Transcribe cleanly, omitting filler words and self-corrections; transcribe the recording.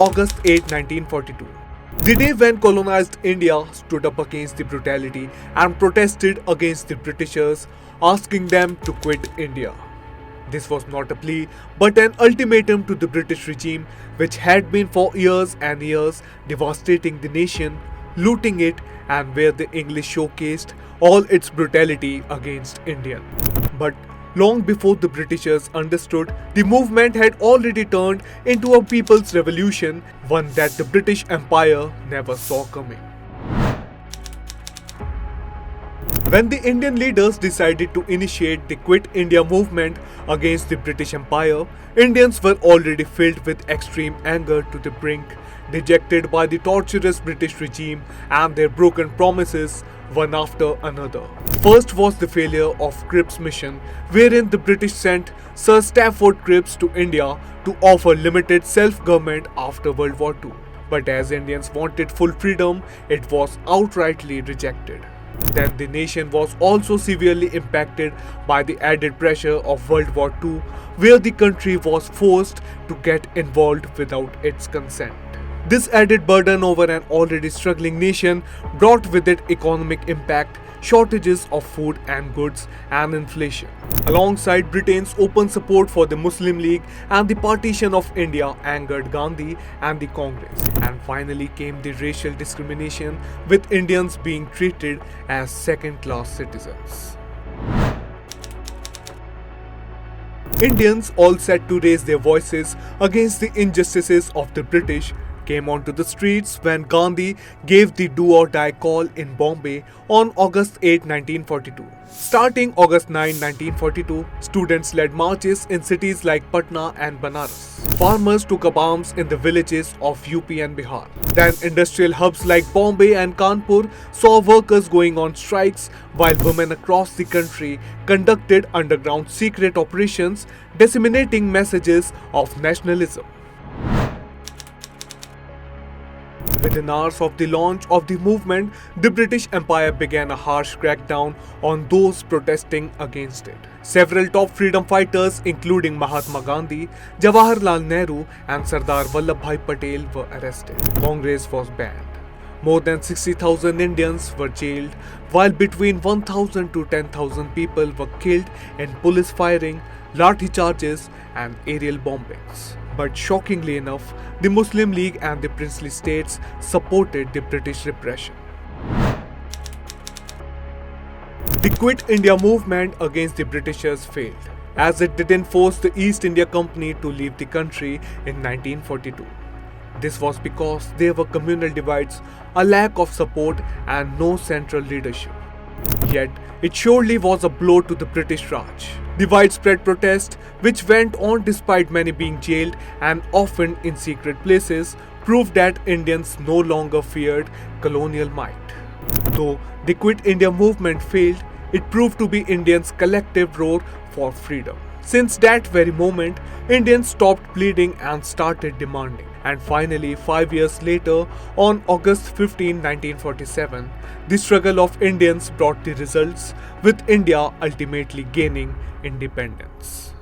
August 8, 1942. The day when colonized India stood up against the brutality and protested against the Britishers, asking them to quit India. This was not a plea, but an ultimatum to the British regime, which had been for years and years devastating the nation, looting it, and where the English showcased all its brutality against Indians. But long before the Britishers understood, the movement had already turned into a people's revolution, one that the British Empire never saw coming. When the Indian leaders decided to initiate the Quit India movement against the British Empire, Indians were already filled with extreme anger to the brink, dejected by the torturous British regime and their broken promises one after another. First was the failure of Cripps' mission, wherein the British sent Sir Stafford Cripps to India to offer limited self-government after World War II. But as Indians wanted full freedom, it was outrightly rejected. Then the nation was also severely impacted by the added pressure of World War II, where the country was forced to get involved without its consent. This added burden over an already struggling nation brought with it economic impact, shortages of food and goods, and inflation. Alongside Britain's open support for the Muslim League and the partition of India angered Gandhi and the Congress. And finally came the racial discrimination, with Indians being treated as second-class citizens. Indians, all set to raise their voices against the injustices of the British, came onto the streets when Gandhi gave the do-or-die call in Bombay on August 8, 1942. Starting August 9, 1942, students led marches in cities like Patna and Banaras. Farmers took up arms in the villages of UP and Bihar. Then industrial hubs like Bombay and Kanpur saw workers going on strikes, while women across the country conducted underground secret operations disseminating messages of nationalism. Within hours of the launch of the movement, the British Empire began a harsh crackdown on those protesting against it. Several top freedom fighters, including Mahatma Gandhi, Jawaharlal Nehru, and Sardar Vallabhbhai Patel, were arrested. Congress was banned. More than 60,000 Indians were jailed, while between 1,000 to 10,000 people were killed in police firing, lathi charges, and aerial bombings. But shockingly enough, the Muslim League and the princely states supported the British repression. The Quit India movement against the Britishers failed, as it didn't force the East India Company to leave the country in 1942. This was because there were communal divides, a lack of support, and no central leadership. Yet, it surely was a blow to the British Raj. The widespread protest, which went on despite many being jailed and often in secret places, proved that Indians no longer feared colonial might. Though the Quit India movement failed, it proved to be Indians' collective roar for freedom. Since that very moment, Indians stopped pleading and started demanding. And finally, 5 years later, on August 15, 1947, the struggle of Indians brought the results, with India ultimately gaining independence.